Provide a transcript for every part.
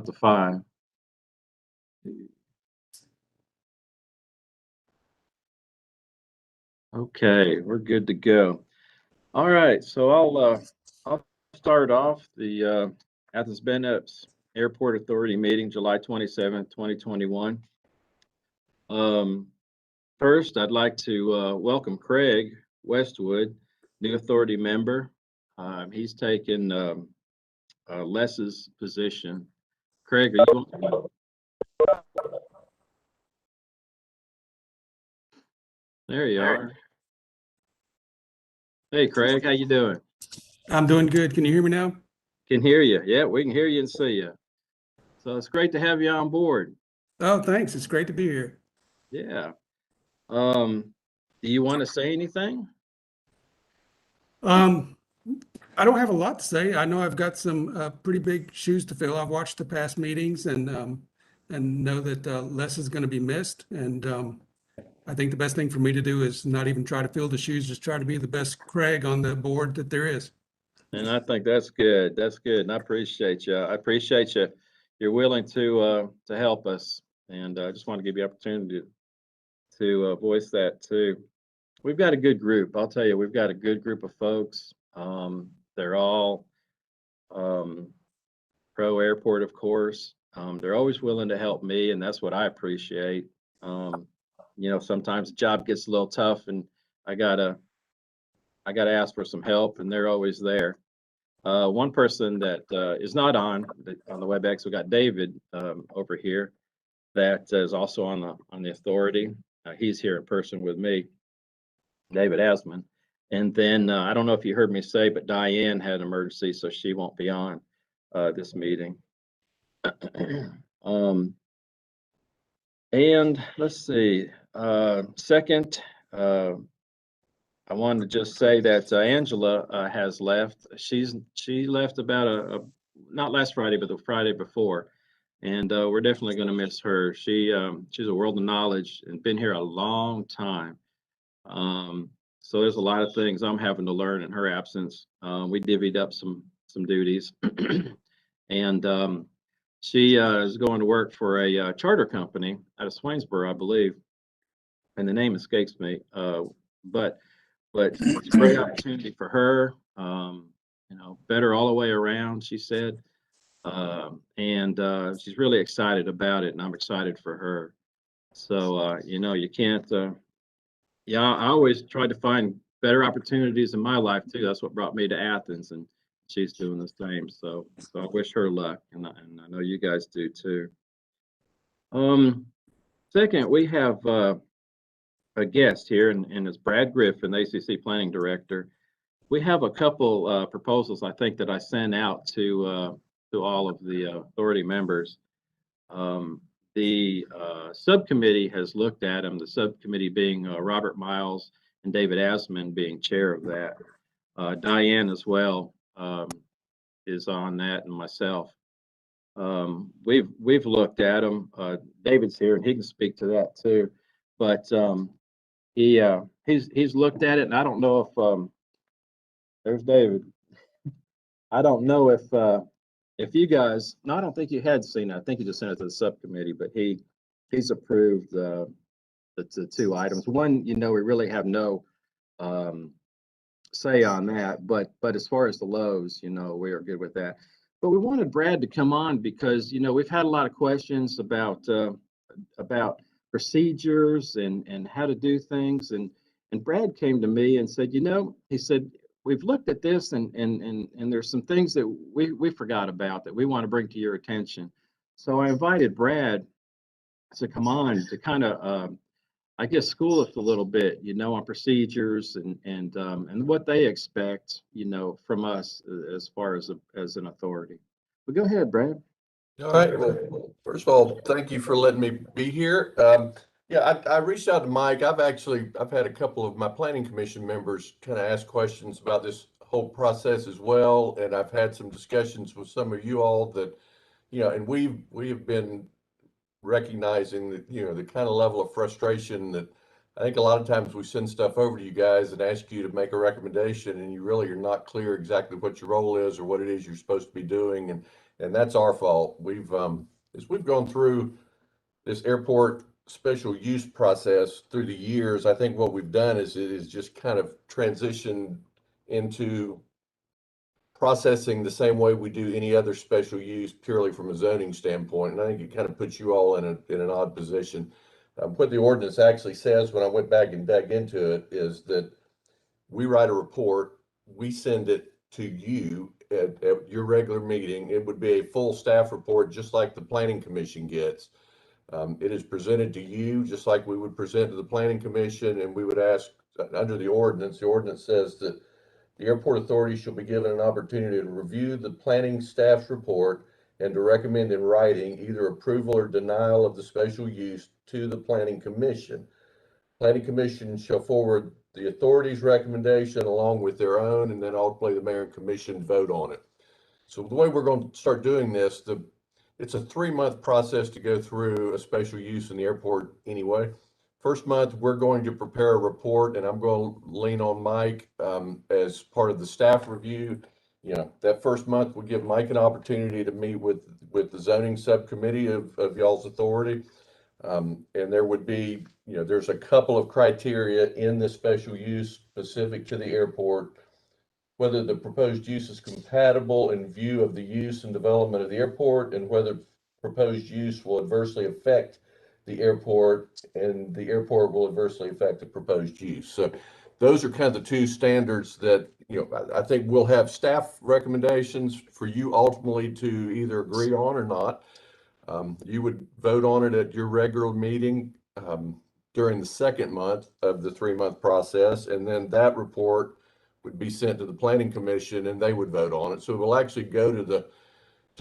to 5. Okay, we're good to go. All right, so I'll start off the Athens Bennett's Airport Authority meeting, July 27th, 2021. Um, First, I'd like to welcome Craig Westwood, new authority member. He's taken Les's position. Craig, are you on? There you are. Hey, Craig, how you doing? I'm doing good. Can you hear me now? Can hear you. Yeah, we can hear you and see you. So it's great to have you on board. Oh, thanks. It's great to be here. Yeah. Do you want to say anything? Um, I don't have a lot to say. I know I've got some pretty big shoes to fill. I've watched the past meetings and know that Les is going to be missed. And I think the best thing for me to do is not even try to fill the shoes, just try to be the best Craig on the board that there is. And I think that's good. That's good. And I appreciate you. I appreciate you. You're willing to help us. And I just want to give you opportunity to voice that too. We've got a good group. I'll tell you, we've got a good group of folks. They're all pro airport, of course. They're always willing to help me, and that's what I appreciate. Sometimes the job gets a little tough, and I gotta ask for some help, and they're always there. One person that is not on the WebEx, we got David over here that is also on the authority. He's here in person with me, David Asman. And then I don't know if you heard me say, but Diane had an emergency, so she won't be on this meeting. And let's see. Second, I wanted to just say that Angela has left. She left about not last Friday, but the Friday before, and we're definitely going to miss her. She's a world of knowledge and been here a long time. So there's a lot of things I'm having to learn in her absence. We divvied up some duties, and she is going to work for a charter company out of Swainsboro, I believe, and the name escapes me. But it's a great opportunity for her. Better all the way around, she said, and she's really excited about it, and I'm excited for her. So you can't. Yeah, I always try to find better opportunities in my life too. That's what brought me to Athens, and she's doing the same. So I wish her luck, and I know you guys do too. Second, we have a guest here, and it's Brad Griffin, ACC Planning Director. We have a couple proposals I think that I sent out to all of the authority members. The subcommittee has looked at them, the subcommittee being Robert Miles and David Asman being chair of that. Diane as well is on that, and myself. We've looked at them. David's here, and he can speak to that too. But he's looked at it, and I don't know if there's David. I don't know if you guys, no, I don't think you had seen it. I think you just sent it to the subcommittee, but he's approved the two items. One, we really have no say on that, but as far as the lows, we are good with that. But we wanted Brad to come on because we've had a lot of questions about procedures and how to do things, and Brad came to me and said, he said, we've looked at this and there's some things that we forgot about that we want to bring to your attention. So I invited Brad to come on to kind of I guess school us a little bit, on procedures and what they expect, from us as far as an authority. But go ahead, Brad. All right. Well, first of all, thank you for letting me be here. Yeah, I reached out to Mike. I've had a couple of my planning commission members kind of ask questions about this whole process as well, and I've had some discussions with some of you all that, and we have been recognizing that, the kind of level of frustration that I think a lot of times we send stuff over to you guys and ask you to make a recommendation, and you really are not clear exactly what your role is or what it is you're supposed to be doing, and And that's our fault. As we've gone through this airport special use process through the years, I think what we've done is just kind of transitioned into processing the same way we do any other special use purely from a zoning standpoint. And I think it kind of puts you all in an odd position. What the ordinance actually says, when I went back and dug into it, is that we write a report, we send it to you at your regular meeting. It would be a full staff report, just like the planning commission gets. It is presented to you just like we would present to the planning commission, and we would ask under the ordinance says that the airport authority shall be given an opportunity to review the planning staff's report and to recommend in writing either approval or denial of the special use to the planning commission. Planning commission shall forward the authority's recommendation along with their own, and then ultimately the mayor and commission vote on it. So the way we're going to start doing this, it's a 3-month process to go through a special use in the airport anyway. First month, we're going to prepare a report, and I'm going to lean on Mike as part of the staff review. You know, that first month will give Mike an opportunity to meet with the zoning subcommittee of y'all's authority. And there would be, you know, there's a couple of criteria in the special use specific to the airport, whether the proposed use is compatible in view of the use and development of the airport, and whether proposed use will adversely affect the airport and the airport will adversely affect the proposed use. So those are kind of the two standards that, you know, I think we'll have staff recommendations for you ultimately to either agree on or not. You would vote on it at your regular meeting during the second month of the 3-month process, and then that report would be sent to the planning commission and they would vote on it. So it will actually go to the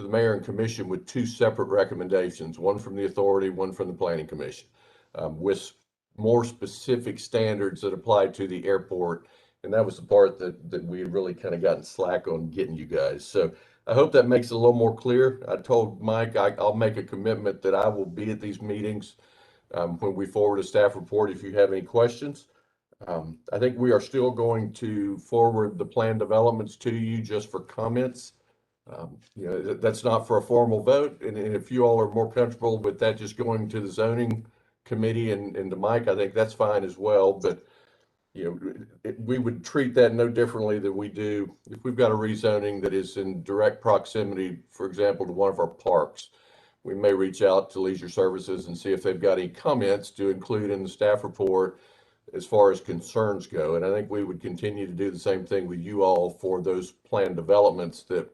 mayor and commission with 2 separate recommendations, one from the authority, one from the planning commission, with more specific standards that apply to the airport. And that was the part that we had really kind of gotten slack on getting you guys. So I hope that makes it a little more clear. I told Mike I'll make a commitment that I will be at these meetings when we forward a staff report if you have any questions. I think we are still going to forward the plan developments to you just for comments. You know, that's not for a formal vote. And if you all are more comfortable with that just going to the zoning committee and to Mike, I think that's fine as well. But, you know, we would treat that no differently than we do if we've got a rezoning that is in direct proximity, for example, to one of our parks. We may reach out to Leisure Services and see if they've got any comments to include in the staff report as far as concerns go. And I think we would continue to do the same thing with you all for those planned developments that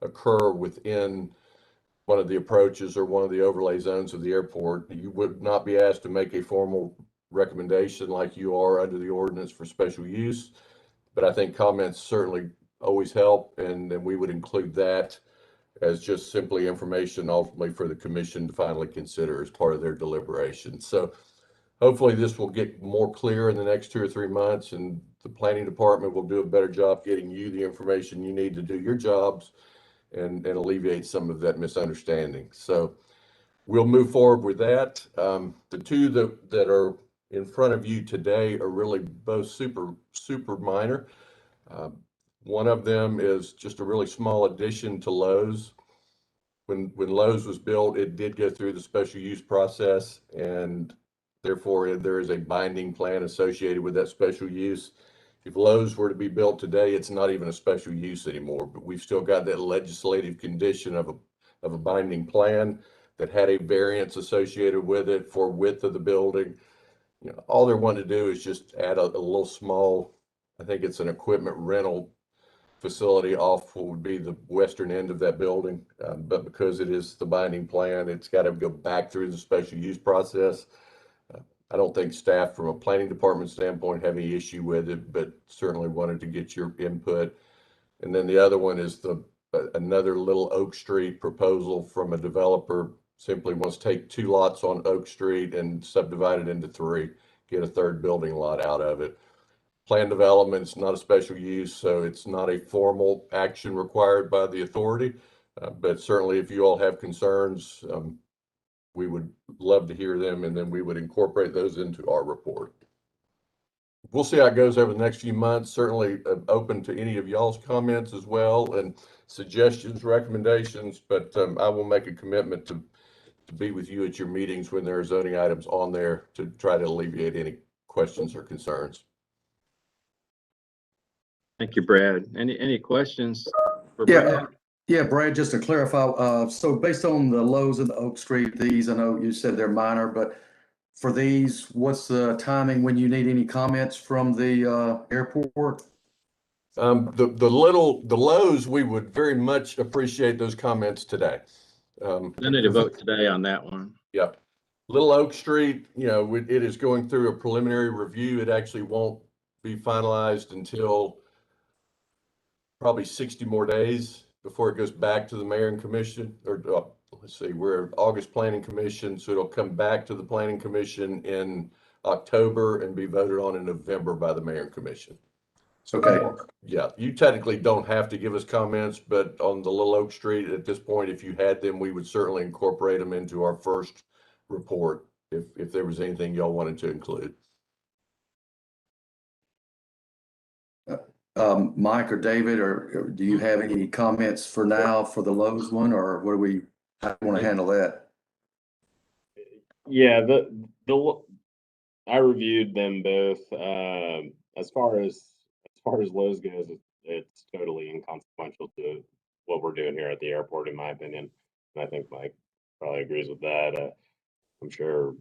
occur within one of the approaches or one of the overlay zones of the airport. You would not be asked to make a formal recommendation like you are under the ordinance for special use, but I think comments certainly always help, and then we would include that as just simply information ultimately for the commission to finally consider as part of their deliberation. So hopefully this will get more clear in the next 2 or 3 months, and the planning department will do a better job getting you the information you need to do your jobs and alleviate some of that misunderstanding. So we'll move forward with that. The 2 that are in front of you today are really both super minor. One of them is just a really small addition to Lowe's. When Lowe's was built, it did go through the special use process, and therefore there is a binding plan associated with that special use. If Lowe's were to be built today, it's not even a special use anymore, but we've still got that legislative condition of a binding plan that had a variance associated with it for width of the building. You know, all they're wanting to do is just add a little small, I think it's an equipment rental facility off what would be the western end of that building. But because it is the binding plan, it's got to go back through the special use process. I don't think staff from a planning department standpoint have any issue with it, but certainly wanted to get your input. And then the other one is another little Oak Street proposal from a developer. Simply wants to take 2 lots on Oak Street and subdivide it into 3, get a 3rd building lot out of it. Plan development is not a special use, so it's not a formal action required by the authority. But certainly if you all have concerns, we would love to hear them, and then we would incorporate those into our report. we'll see how it goes over the next few months. Certainly open to any of y'all's comments as well, and suggestions, recommendations, but I will make a commitment to be with you at your meetings when there are zoning items on there to try to alleviate any questions or concerns. Thank you, Brad. Any questions for Yeah, Brad? yeah, Brad, just to clarify, so based on the Lowe's and the Oak Street, these, I know you said they're minor, but for these, what's the timing when you need any comments from the airport? The Lowe's, we would very much appreciate those comments today. I need to vote today on that one. Yep. Little Oak Street, you know, it is going through a preliminary review. It actually won't be finalized until probably 60 more days before it goes back to the mayor and commission, or let's see, we're August planning commission, so it'll come back to the planning commission in October and be voted on in November by the mayor and commission. So, Okay. yeah, you technically don't have to give us comments, but on the Little Oak Street at this point, if you had them, we would certainly incorporate them into our first report if there was anything y'all wanted to include. Mike or David, or do you have any comments for now for the Lowe's one, or what do we, how do you want to handle that? Yeah, I reviewed them both. As far as Lowe's goes, it's totally inconsequential to what we're doing here at the airport, in my opinion. And I think Mike probably agrees with that. I'm sure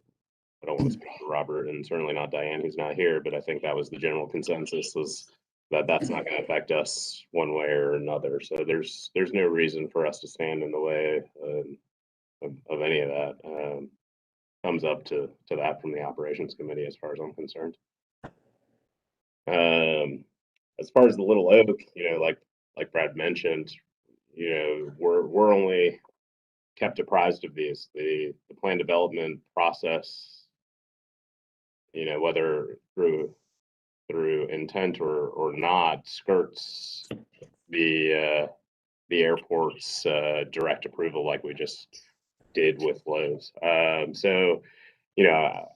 I don't want to speak for Robert, and certainly not Diane, who's not here, but I think that was the general consensus, was that that's not going to affect us one way or another. So there's no reason for us to stand in the way of any of that. Thumbs up to that from the operations committee, as far as I'm concerned. As far as the Little Oak, you know, like Brad mentioned, you know, we're only kept apprised of these. The plan development process, you know, whether through intent or not, skirts the airport's direct approval, like we just did with Lowe's. So, you know,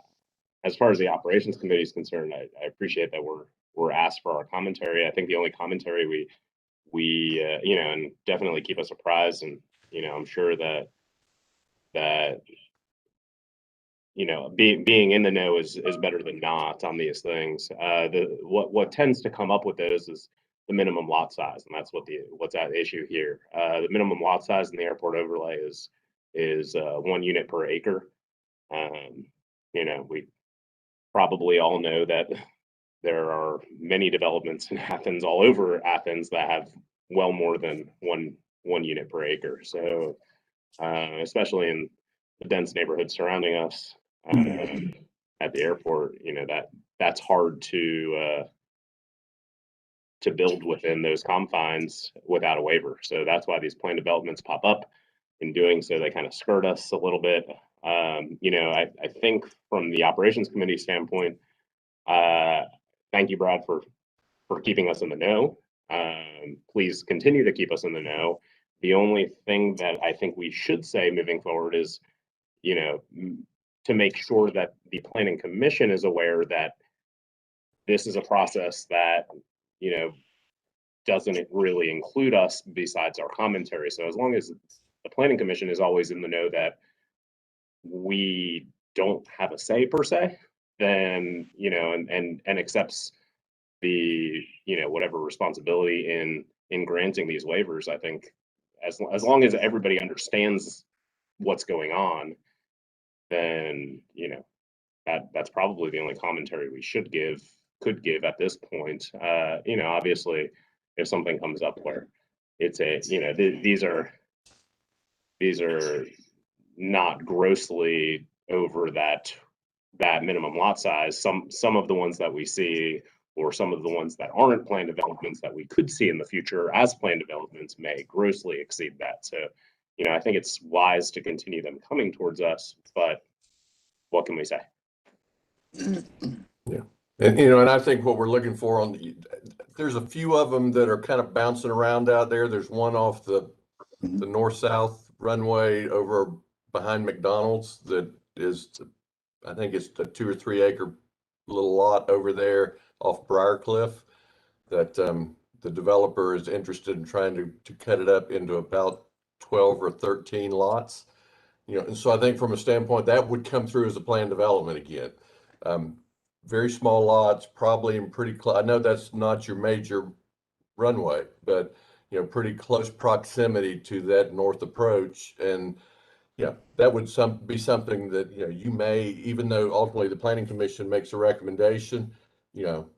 as far as the operations committee is concerned, I appreciate that we're asked for our commentary. I think the only commentary we you know, and definitely keep us apprised, and you know, I'm sure that you know, being in the know is better than not on these things. What tends to come up with those is the minimum lot size, and that's what's at issue here. The minimum lot size in the airport overlay is 1 unit per acre. You know, we probably all know that there are many developments in Athens, all over Athens, that have well more than one unit per acre. So, especially in the dense neighborhoods surrounding us at the airport, you know, that's hard to build within those confines without a waiver. So that's why these plan developments pop up. In doing so, they kind of skirt us a little bit. You know, I think from the operations committee standpoint, thank you, Brad, for keeping us in the know. Please continue to keep us in the know. The only thing that I think we should say moving forward is, you know, to make sure that the planning commission is aware that this is a process that, you know, doesn't really include us besides our commentary. So as long as the planning commission is always in the know that we don't have a say per se, then, you know, and accepts the, you know, whatever responsibility in granting these waivers, I think as long as everybody understands what's going on, then, you know, that's probably the only commentary we could give at this point. You know, obviously, if something comes up where it's a, you know, these are not grossly over that minimum lot size. Some of the ones that we see, or some of the ones that aren't planned developments that we could see in the future as planned developments, may grossly exceed that. So, you know, I think it's wise to continue them coming towards us, but what can we say? Yeah. And, you know, and I think what we're looking for there's a few of them that are kind of bouncing around out there. There's one off the north-south runway over behind McDonald's that is, I think it's a 2 or 3 acre little lot over there. off Briarcliff that the developer is interested in trying to cut it up into about 12 or 13 lots. You know, and so I think from a standpoint that would come through as a planned development again. Very small lots, probably in pretty close. I know that's not your major runway, but you know, pretty close proximity to that north approach. And yeah, that would be something that, you know, you may, even though ultimately the planning commission makes a recommendation, you know,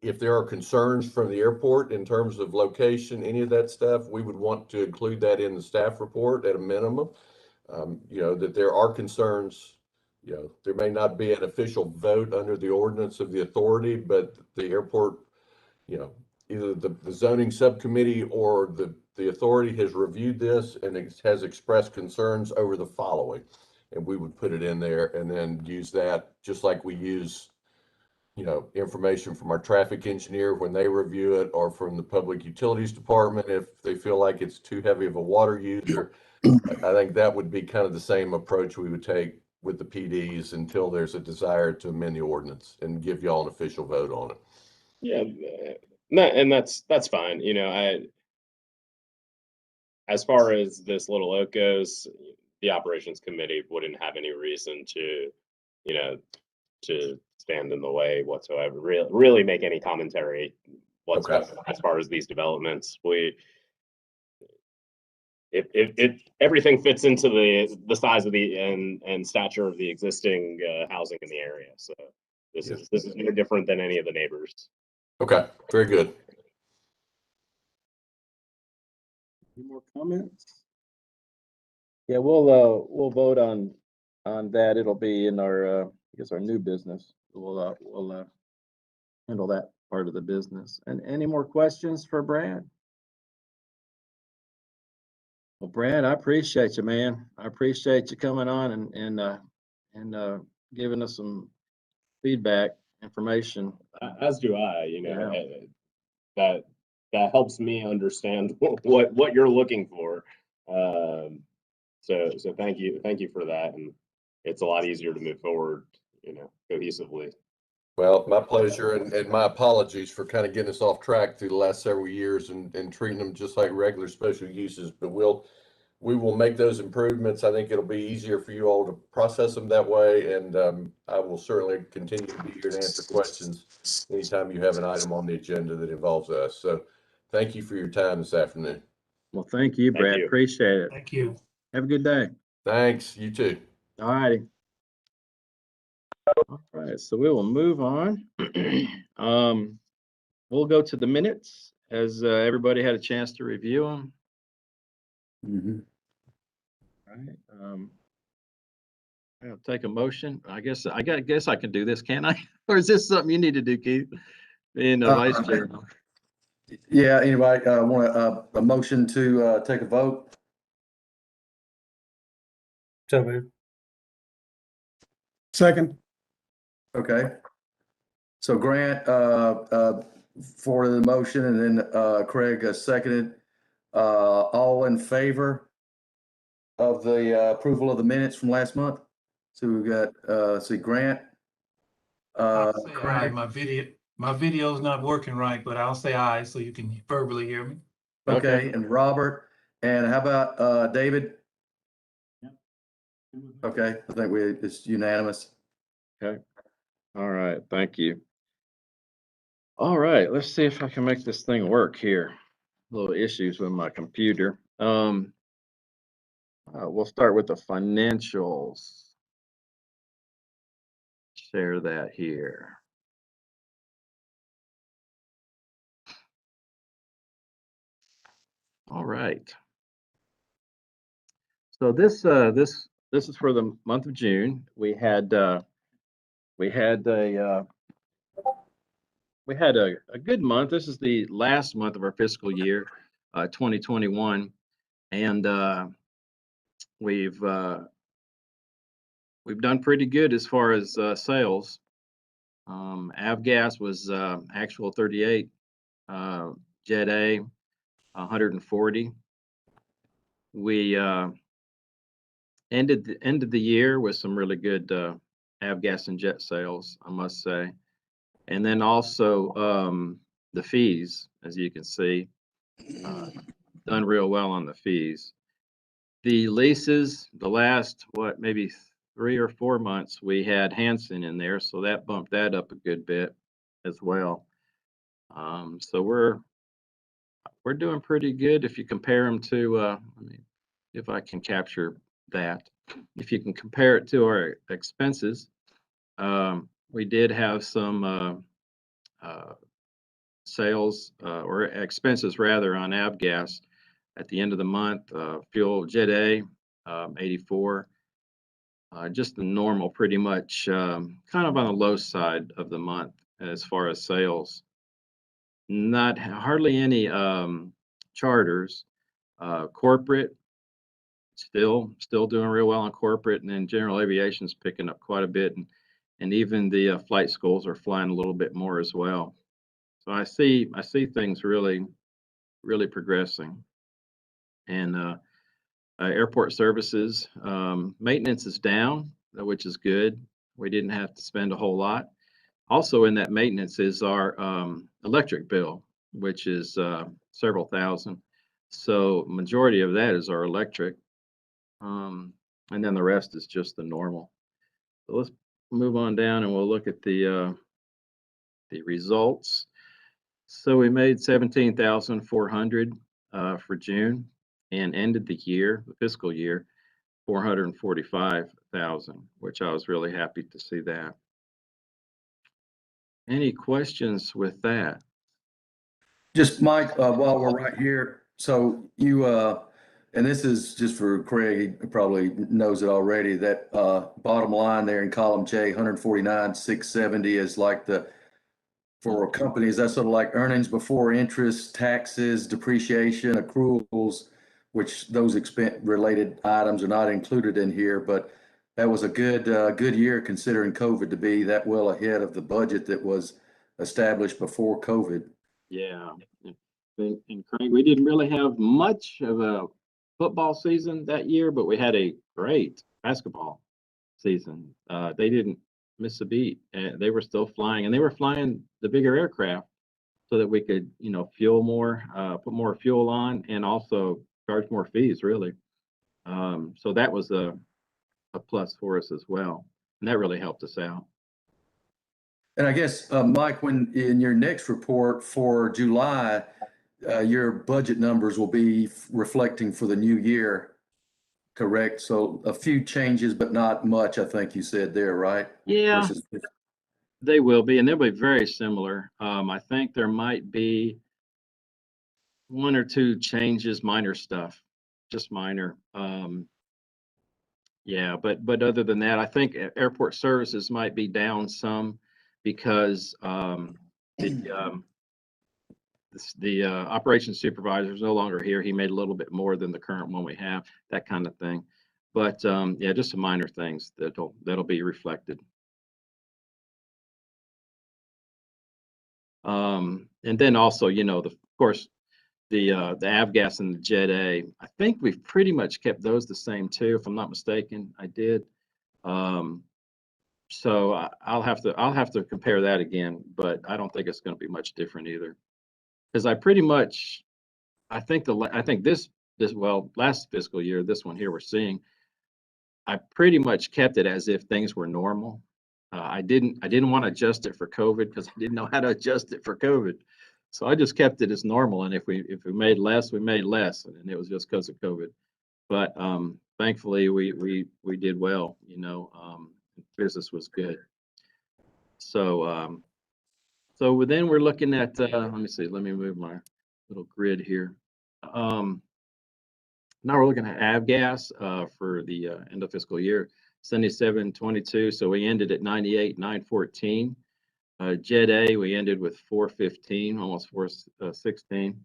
if there are concerns from the airport in terms of location, any of that stuff, we would want to include that in the staff report at a minimum. You know, that there are concerns, you know, there may not be an official vote under the ordinance of the authority, but the airport, you know, either the zoning subcommittee or the authority has reviewed this and it has expressed concerns over the following. And we would put it in there and then use that just like we use, you know, information from our traffic engineer when they review it, or from the public utilities department if they feel like it's too heavy of a water user. I think that would be kind of the same approach we would take with the PDs until there's a desire to amend the ordinance and give y'all an official vote on it. Yeah, and that's fine. You know, as far as this little oak goes, the operations committee wouldn't have any reason to, you know, to stand in the way whatsoever. Really make any commentary whatsoever as far as these developments. If everything fits into the size of the and stature of the existing housing in the area, so this is no different than any of the neighbors. Okay, very good. Any more comments? Yeah, we'll vote on that. It'll be in our I guess our new business. We'll handle that part of the business. And any more questions for Brad? Well, Brad, I appreciate you, man. I appreciate you coming on and giving us some feedback, information. As do I. You know, that helps me understand what you're looking for. So thank you for that, and it's a lot easier to move forward, you know, cohesively. Well, my pleasure, and my apologies for kind of getting us off track through the last several years and treating them just like regular special uses, but we will make those improvements. I think it'll be easier for you all to process them that way, and I will certainly continue to be here to answer questions anytime you have an item on the agenda that involves us. So thank you for your time this afternoon. Well, thank you, Brad. you. Appreciate it. Thank you. Have a good day. Thanks, you too. All righty. All right, so we will move on. We'll go to the minutes. Has everybody had a chance to review them? Mhm. All right. I'll take a motion. I guess I can do this, can I? Or is this something you need to do, Keith? Being the vice chair. Yeah, anybody want a motion to take a vote? So moved. Second. Okay. So Grant for the motion, and then Craig seconded. All in favor of the approval of the minutes from last month? So we've got see Grant. I'll say aye. Craig. My video's not working right, but I'll say aye so you can verbally hear me. Okay, and Robert, and how about David? Okay, I think it's unanimous. Okay. All right. Thank you. All right. Let's see if I can make this thing work here. Little issues with my computer. We'll start with the financials. Share that here. All right. So this is for the month of June. We had a good month. This is the last month of our fiscal year, 2021, and we've done pretty good as far as sales. Avgas was actual 38, Jet A 140. We ended the year with some really good Avgas and jet sales, I must say. And then also the fees, as you can see, done real well on the fees. The leases, the last, what, maybe 3 or 4 months, we had Hanson in there, so that bumped that up a good bit as well. So we're doing pretty good if you compare them to, let me, if I can capture that. If you can compare it to our expenses, we did have some sales or expenses rather on avgas at the end of the month. Fuel Jet A, 84. Just the normal, pretty much, kind of on the low side of the month as far as sales. Not hardly any charters. Corporate, still doing real well on corporate, and then general aviation's picking up quite a bit, and even the flight schools are flying a little bit more as well. So I see things really progressing. And airport services, maintenance is down, which is good. We didn't have to spend a whole lot. Also in that maintenance is our electric bill, which is several thousand. So majority of that is our electric. And then the rest is just the normal. So let's move on down and we'll look at the results. So we made 17,400 for June and ended the year, the fiscal year, 445,000, which I was really happy to see that. Any questions with that? Just Mike, while we're right here, so you, and this is just for Craig, he probably knows it already, that bottom line there in column J, 149,670 is like for companies, that's sort of like earnings before interest, taxes, depreciation, accruals, which those expense related items are not included in here, but that was a good year considering COVID to be that well ahead of the budget that was established before COVID. Yeah. And Craig, we didn't really have much of a football season that year, but we had a great basketball season. They didn't miss a beat. They were still flying, and they were flying the bigger aircraft so that we could, fuel more, put more fuel on, and also charge more fees, really. So that was a plus for us as well, and that really helped us out. And I guess, Mike, when in your next report for July, your budget numbers will be reflecting for the new year, correct? So a few changes, but not much, I think you said there, right? Yeah, Versus, they will be, and they'll be very similar. I think there might be 1 or 2 changes, minor stuff, just minor. Yeah, but other than that, I think airport services might be down some because the operations supervisor is no longer here. He made a little bit more than the current one we have, that kind of thing. But yeah, just some minor things that'll be reflected. And then also, of course, the avgas and the Jet A. I think we've pretty much kept those the same too, if I'm not mistaken. I did. So I'll have to compare that again, but I don't think it's going to be much different either, because I think this last fiscal year, this one here we're seeing, I pretty much kept it as if things were normal. I didn't want to adjust it for COVID because I didn't know how to adjust it for COVID. So I just kept it as normal. And if we made less, we made less, and it was just because of COVID. But thankfully we did well. Business was good. So so then we're looking at let me see. Let me move my little grid here. Now we're looking at avgas for the end of fiscal year, 77.22. So we ended at 98,914. Jet A, we ended with 415, almost 416.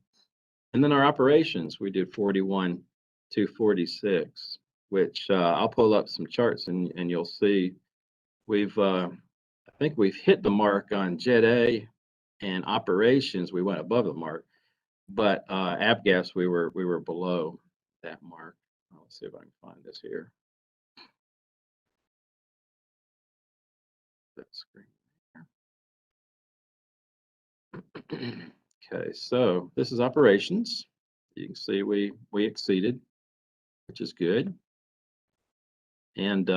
And then our operations, we did 41,246, which I'll pull up some charts and you'll see I think we've hit the mark on Jet A, and operations, we went above the mark, but avgas, we were below that mark. Let's see if I can find this here. That screen. Okay, so this is operations. You can see we exceeded, which is good. And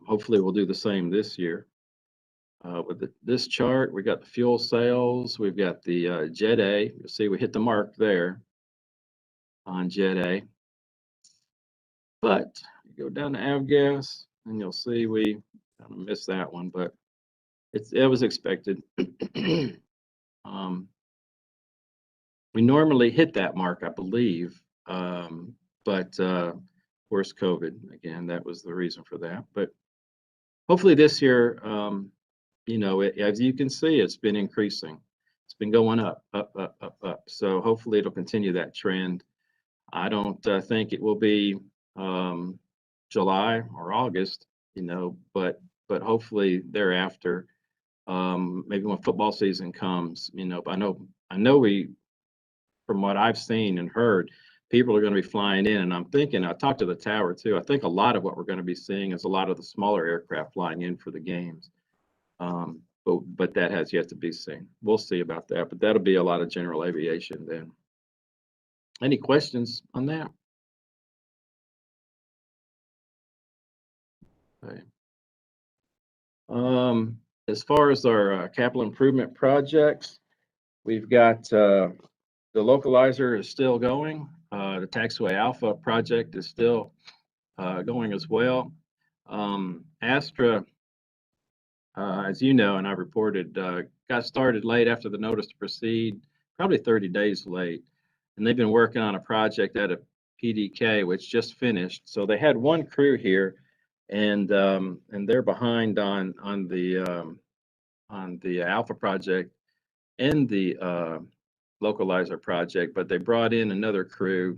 hopefully we'll do the same this year. With this chart, we got the fuel sales, we've got the Jet A. You'll see we hit the mark there on Jet A. But you go down to avgas, and you'll see we kind of missed that one, but it was expected. We normally hit that mark, I believe, but of course, COVID, again, that was the reason for that. But hopefully this year, you know, as you can see, it's been increasing. It's been going up, up, up, up, up. So hopefully it'll continue that trend. I don't think it will be July or August, you know, but hopefully thereafter, maybe when football season comes, you know. But I know we, from what I've seen and heard, people are going to be flying in, and I'm thinking, I talked to the tower too. I think a lot of what we're going to be seeing is a lot of the smaller aircraft flying in for the games. But that has yet to be seen. We'll see about that, but that'll be a lot of general aviation then. Any questions on that? Okay. As far as our capital improvement projects, we've got the localizer is still going. The taxiway Alpha project is still going as well. Astra, as you know, and I reported, got started late after the notice to proceed, probably 30 days late. And they've been working on a project at a PDK, which just finished. So they had one crew here, and they're behind on the Alpha project and the localizer project, but they brought in another crew,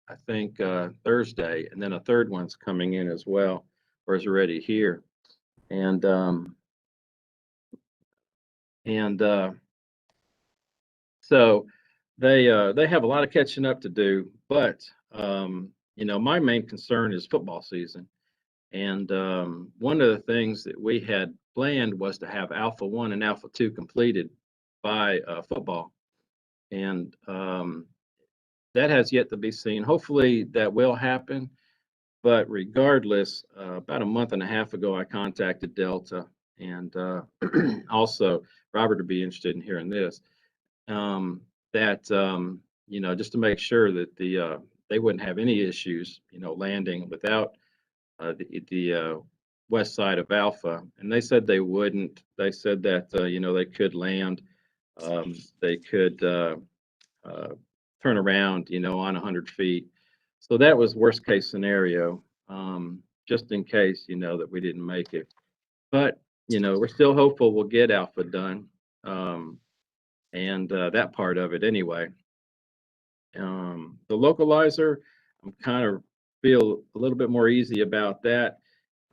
I think Thursday, and then a third one's coming in as well, or is already here. And so they have a lot of catching up to do, but you know, my main concern is football season. And one of the things that we had planned was to have Alpha 1 and Alpha 2 completed by football. And that has yet to be seen. Hopefully that will happen. But regardless, about a month and a half ago, I contacted Delta, and also Robert would be interested in hearing this, that you know, just to make sure that they wouldn't have any issues, you know, landing without the west side of Alpha, and they said they wouldn't. They said that you know, they could land, they could turn around, you know, on 100 feet. So that was worst case scenario, just in case, you know, that we didn't make it. But you know, we're still hopeful we'll get Alpha done, and that part of it anyway. The localizer, I'm kind of feel a little bit more easy about that.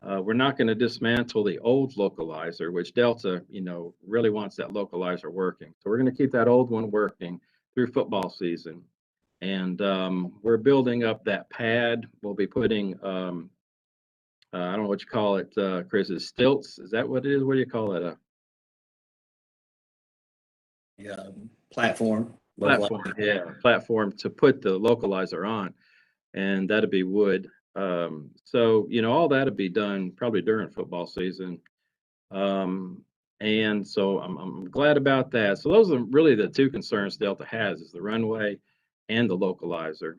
We're not going to dismantle the old localizer, which Delta, you know, really wants that localizer working. So we're going to keep that old one working through football season. And we're building up that pad. We'll be putting, I don't know what you call it, Chris, is stilts. Is that what it is? What do you call it? Platform. Platform, yeah, platform to put the localizer on, and that'd be wood. So you know, all that'll be done probably during football season, and so I'm glad about that. So those are really the two concerns Delta has: is the runway and the localizer.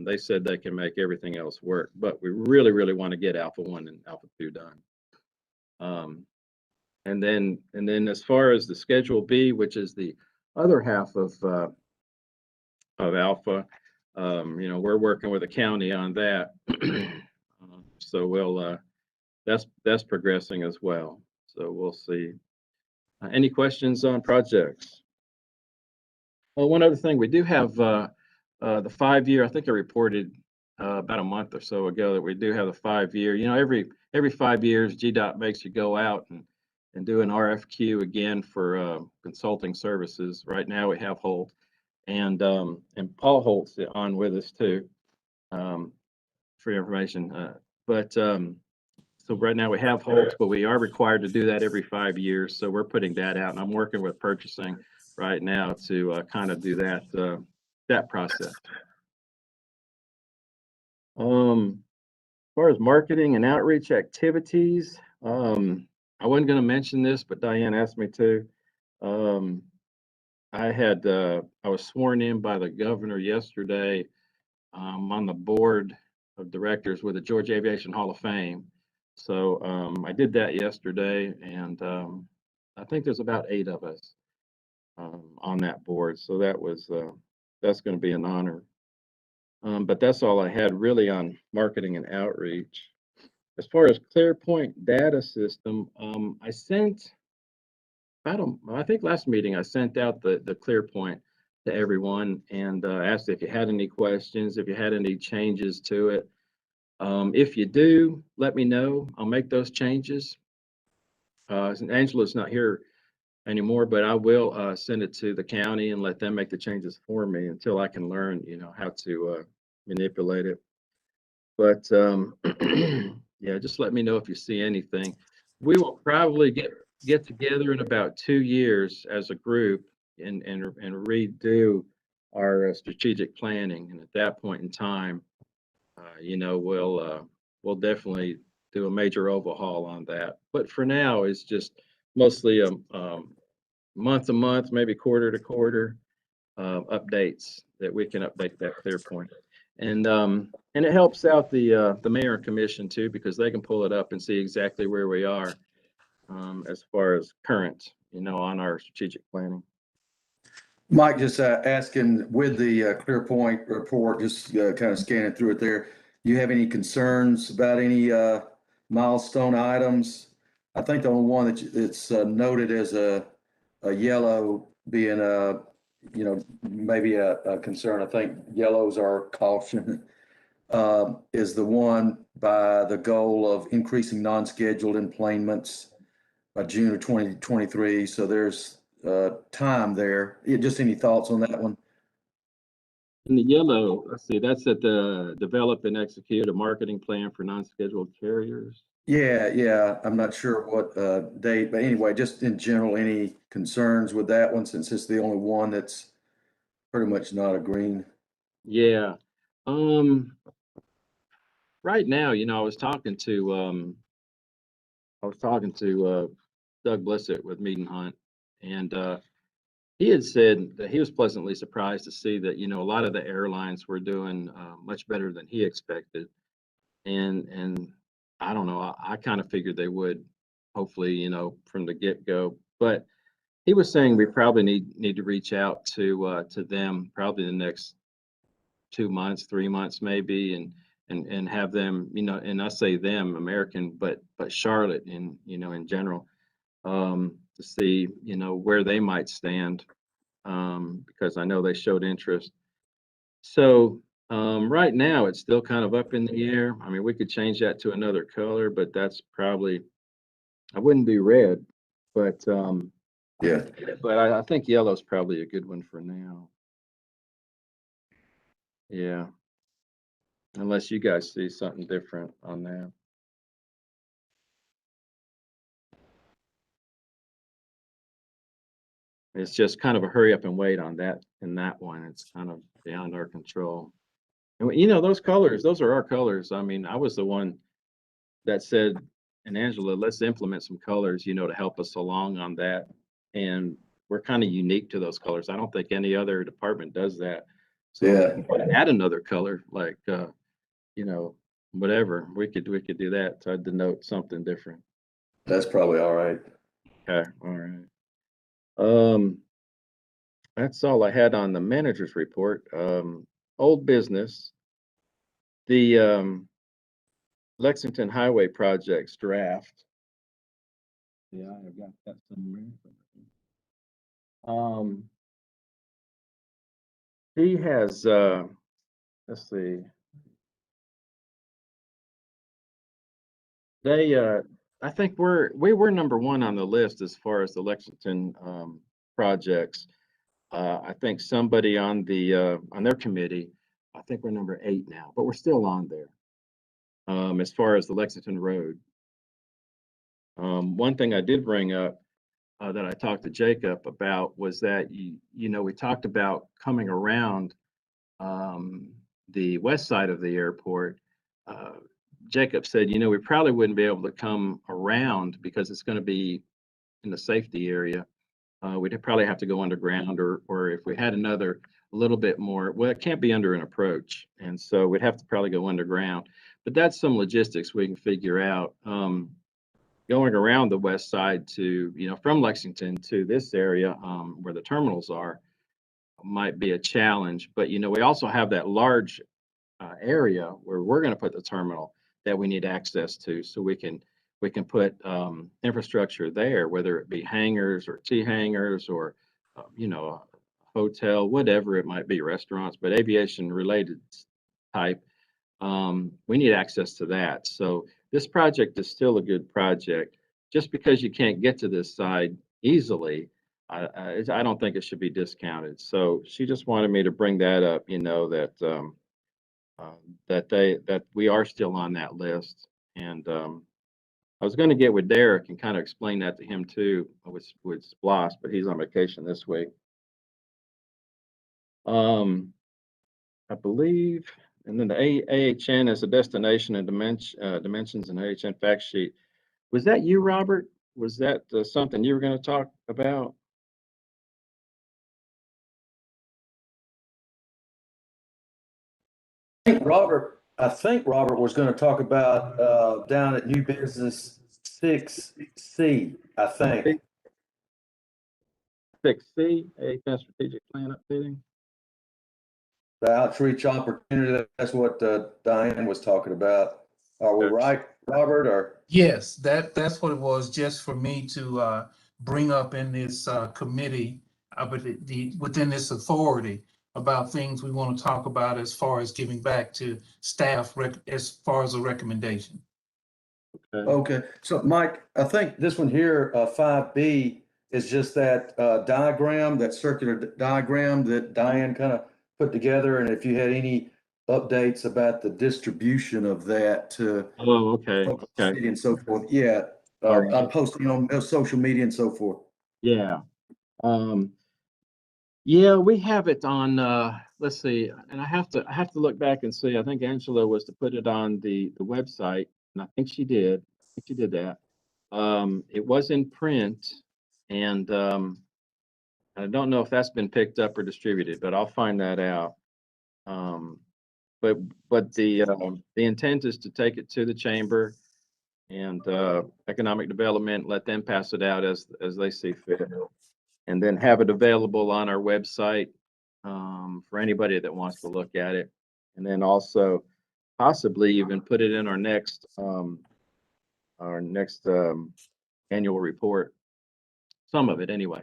They said they can make everything else work, but we really want to get Alpha 1 and Alpha 2 done. And then as far as the Schedule B, which is the other half of Alpha, you know, we're working with the county on that. So we'll that's progressing as well. So we'll see. Any questions on projects? Well, one other thing, we do have the 5-year. I think I reported about a month or so ago that we do have the 5-year. You know, every 5 years, GDOT makes you go out and do an RFQ again for consulting services. Right now we have Holt, and Paul Holt's on with us too, for information. But So right now we have holds, but we are required to do that every 5 years. So we're putting that out, and I'm working with purchasing right now to kind of do that process. As far as marketing and outreach activities, I wasn't going to mention this, but Diane asked me to. I was sworn in by the governor yesterday. On the board of directors with the Georgia Aviation Hall of Fame. So I did that yesterday, and I think there's about 8 of us on that board. So that's going to be an honor. But that's all I had really on marketing and outreach. As far as ClearPoint data system, I think last meeting I sent out the ClearPoint to everyone and asked if you had any questions, if you had any changes to it. If you do, let me know. I'll make those changes. Angela's not here anymore, but I will send it to the county and let them make the changes for me until I can learn, how to manipulate it. But yeah, just let me know if you see anything. We will probably get together in about 2 years as a group and redo our strategic planning. And at that point in time, we'll definitely do a major overhaul on that. But for now, it's just mostly month to month, maybe quarter to quarter updates that we can update that ClearPoint. And it helps out the mayor and commission too, because they can pull it up and see exactly where we are as far as current, on our strategic planning. Mike, just asking with the ClearPoint report, just kind of scanning through it there, you have any concerns about any milestone items? I think the only one that's noted as a yellow being maybe a concern. I think yellows are caution. Is the one by the goal of increasing non-scheduled enplanements by June of 2023. So there's time there. Just any thoughts on that one? In the yellow, let's see, that's at the develop and execute a marketing plan for non-scheduled carriers. Yeah. I'm not sure what date, but anyway, just in general, any concerns with that one since it's the only one that's pretty much not a green? Yeah. Right now, I was talking to Doug Blissett with Mead and Hunt, and he had said that he was pleasantly surprised to see that, a lot of the airlines were doing much better than he expected. And I don't know, I kind of figured they would, hopefully, from the get-go. But he was saying we probably need to reach out to them probably the next 2 months, 3 months maybe, and have them, and I say them, American, but Charlotte in general, to see, where they might stand, because I know they showed interest. So right now it's still kind of up in the air. I mean, we could change that to another color, but that's probably, I wouldn't do red, but Yeah. but I think yellow is probably a good one for now. Yeah. Unless you guys see something different on that. It's just kind of a hurry up and wait on that in that one. It's kind of beyond our control. And those colors, those are our colors. I mean, I was the one that said, and Angela, let's implement some colors, to help us along on that. And we're kind of unique to those colors. I don't think any other department does that. So Yeah. add another color, like whatever. We could do that to denote something different. That's probably all right. Okay, all right. That's all I had on the manager's report. Old business. The Lexington Highway projects draft. Yeah, I've got that somewhere. He has let's see. They I think we were number 1 on the list as far as the Lexington projects. I think somebody on their committee, I think we're number 8 now, but we're still on there. As far as the Lexington Road One thing I did bring up that I talked to Jacob about was that we talked about coming around the west side of the airport. Uh, Jacob said, we probably wouldn't be able to come around because it's going to be in the safety area. We'd probably have to go underground, or if we had another a little bit more, well, it can't be under an approach, and so we'd have to probably go underground. But that's some logistics we can figure out. Going around the west side to, from Lexington to this area where the terminals are might be a challenge. But, we also have that large area where we're going to put the terminal that we need access to, so we can put infrastructure there, whether it be hangars or T hangars or a hotel, whatever it might be, restaurants, but aviation related type. We need access to that. So this project is still a good project. Just because you can't get to this side easily, I don't think it should be discounted. So she just wanted me to bring that up, that we are still on that list. And I was going to get with Derek and kind of explain that to him too with Splosh, but he's on vacation this week. I believe, and then the AHN as a destination and dimensions and AHN fact sheet. Was that you, Robert? Was that something you were going to talk about? I think Robert was going to talk about down at New Business 6C, I think. 6C, AHN strategic plan updating. The outreach opportunity, that's what Diane was talking about. Are we right, Robert, or? Yes, that's what it was, just for me to bring up in this committee, but within this authority, about things we want to talk about as far as giving back to staff as far as a recommendation. Okay, so Mike, I think this one here, 5B, is just that diagram, that circular diagram that Diane kind of put together, and if you had any updates about the distribution of that to Oh, okay, city and so forth, yeah, All right. I'm posting on social media and so forth. Yeah. Yeah, we have it on, let's see, and I have to look back and see. I think Angela was to put it on the website, and I think she did. I think she did that. It was in print, and I don't know if that's been picked up or distributed, but I'll find that out. Um, but the intent is to take it to the chamber and economic development, let them pass it out as they see fit, and then have it available on our website for anybody that wants to look at it. And then also possibly even put it in our next annual report, some of it anyway.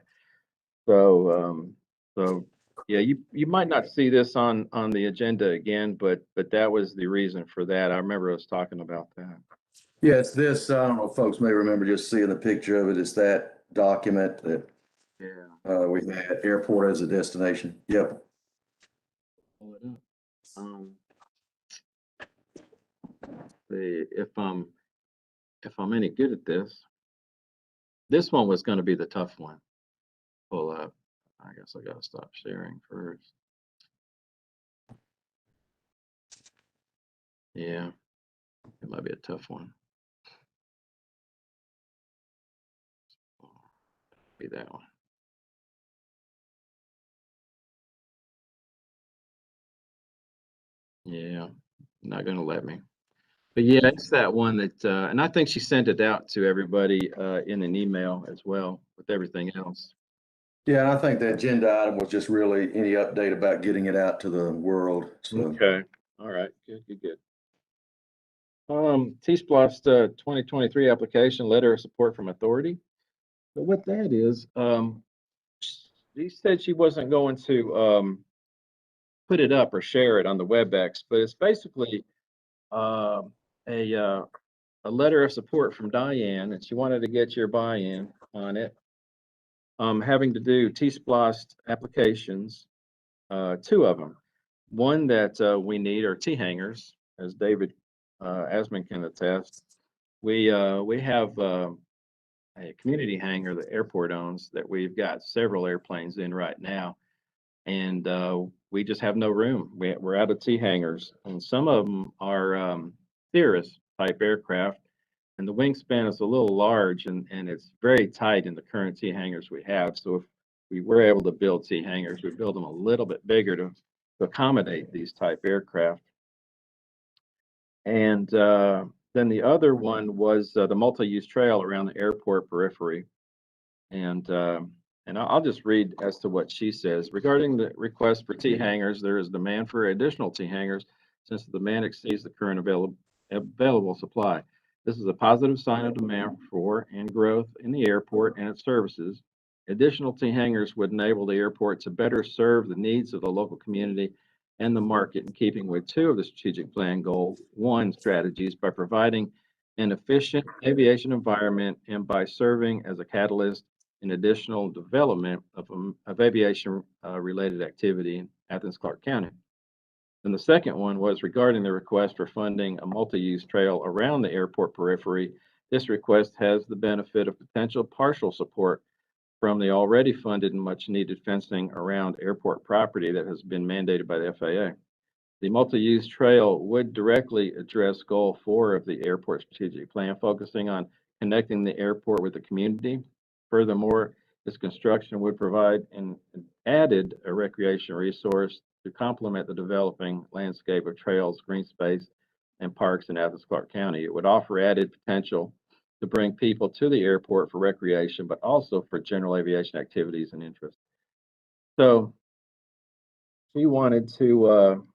So yeah, you might not see this on the agenda again, but that was the reason for that. I remember us talking about that. Yeah, it's this, I don't know if folks may remember just seeing a picture of it. It's that document that Yeah. we had, airport as a destination. Yep. Pull it up. See if I'm any good at this. This one was going to be the tough one. Pull up. I guess I got to stop sharing first. Yeah, it might be a tough one. Be that one. Yeah, not going to let me. But yeah, it's that one that, and I think she sent it out to everybody in an email as well with everything else. Yeah, and I think the agenda item was just really any update about getting it out to the world, so. Okay. All right. Good. T-Splosh 2023 application letter of support from authority. So what that is, she said she wasn't going to put it up or share it on the WebEx, but it's basically uh, a letter of support from Diane, and she wanted to get your buy-in on it. Having to do T-Splosh applications, two of them. One that we need are T-hangers, as David Asman can attest. We have a community hangar the airport owns that we've got several airplanes in right now. And we just have no room. We're out of T hangars, and some of them are Cirrus type aircraft, and the wingspan is a little large, and it's very tight in the current T hangars we have. So if we were able to build T hangars, we'd build them a little bit bigger to accommodate these type aircraft. And then the other one was the multi-use trail around the airport periphery. And I'll just read as to what she says. Regarding the request for T hangars, there is demand for additional T hangars since the demand exceeds the current available supply. This is a positive sign of demand for and growth in the airport and its services. Additional T hangars would enable the airport to better serve the needs of the local community and the market, in keeping with two of the strategic plan goal one strategies, by providing an efficient aviation environment and by serving as a catalyst in additional development of aviation related activity in Athens-Clarke County. And the second one was regarding the request for funding a multi-use trail around the airport periphery. This request has the benefit of potential partial support from the already funded and much needed fencing around airport property that has been mandated by the FAA. The multi-use trail would directly address goal 4 of the airport strategic plan, focusing on connecting the airport with the community. Furthermore, this construction would provide an added recreation resource to complement the developing landscape of trails, green space, and parks in Athens-Clarke County. It would offer added potential to bring people to the airport for recreation, but also for general aviation activities and interests. So she wanted to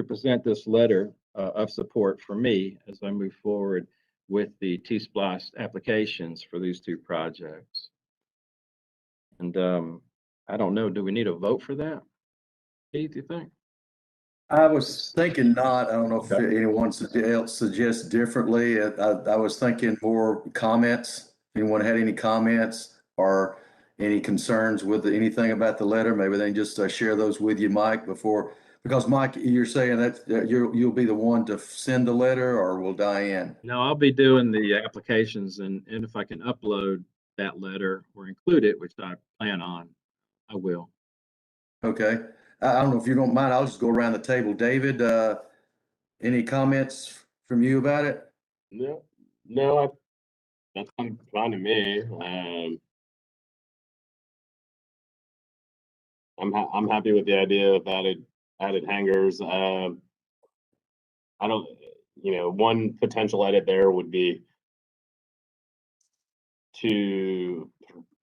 present this letter of support for me as I move forward with the T-SPLOST applications for these two projects. And I don't know, do we need a vote for that? Keith, you think? I was thinking not. I don't know if anyone else suggests differently. I was thinking more comments. Anyone had any comments or any concerns with anything about the letter? Maybe they can just share those with you, Mike, before, because Mike, you're saying that you'll be the one to send the letter, or will Diane? No, I'll be doing the applications, and if I can upload that letter or include it, which I plan on, I will. Okay. I don't know if you don't mind. I'll just go around the table. David, any comments from you about it? No, that's fine to me. I'm happy with the idea of added hangars. I don't, one potential edit there would be to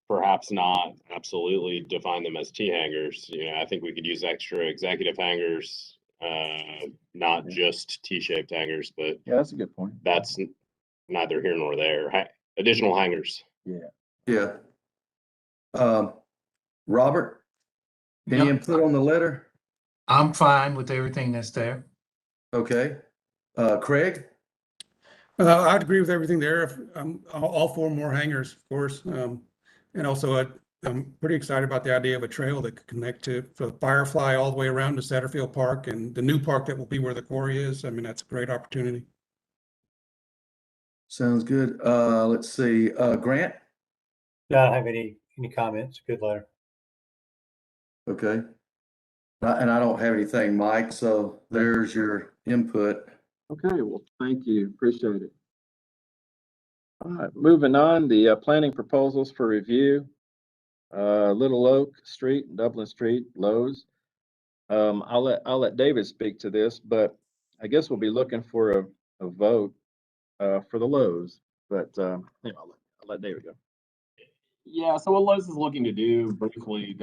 perhaps not absolutely define them as T hangars. I think we could use extra executive hangars, not just T-shaped hangars, but Yeah, that's a good point. that's neither here nor there. Additional hangars. Yeah. Robert, any Yep. input on the letter? I'm fine with everything that's there. Okay. Craig? I'd agree with everything there. All 4 more hangars, of course. And also, I'm pretty excited about the idea of a trail that could connect for Firefly all the way around to Satterfield Park and the new park that will be where the quarry is. I mean, that's a great opportunity. Sounds good. Let's see. Grant? I don't have any comments. Good letter. Okay. And I don't have anything, Mike, so there's your input. Okay, well, thank you. Appreciate it. All right, moving on, the planning proposals for review. Little Oak Street, Dublin Street, Lowe's. I'll let David speak to this, but I guess we'll be looking for a vote for the Lowe's. But I'll let David go. Yeah, so what Lowe's is looking to do briefly,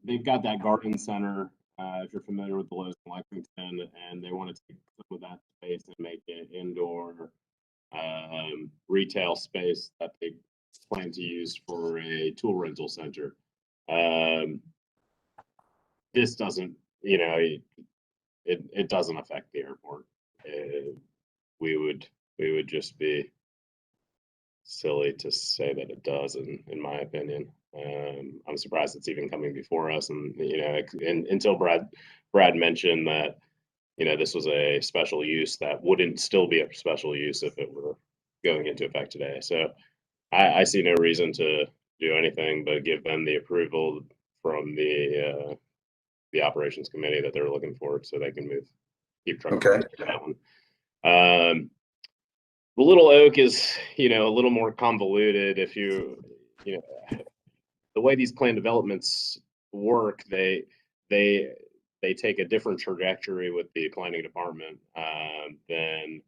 they've got that garden center, if you're familiar with the Lowe's in Lexington, and they want to take some of that space and make it indoor retail space that they plan to use for a tool rental center. This doesn't, it doesn't affect the airport. We would just be silly to say that it does, in my opinion. I'm surprised it's even coming before us, and until Brad mentioned that this was a special use that wouldn't still be a special use if it were going into effect today. So I see no reason to do anything but give them the approval from the operations committee that they're looking for, so they can keep trucking Okay. that one. The Little Oak is, a little more convoluted. If the way these plan developments work, they take a different trajectory with the planning department than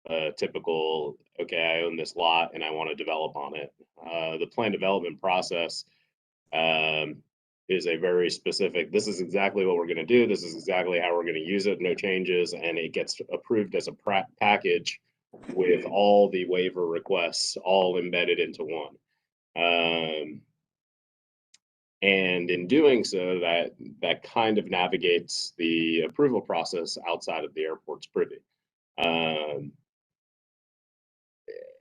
a typical, okay, I own this lot and I want to develop on it. The plan development process is a very specific, this is exactly what we're going to do. This is exactly how we're going to use it. No changes. And it gets approved as a package with all the waiver requests all embedded into one. And in doing so, that kind of navigates the approval process outside of the airport's privy.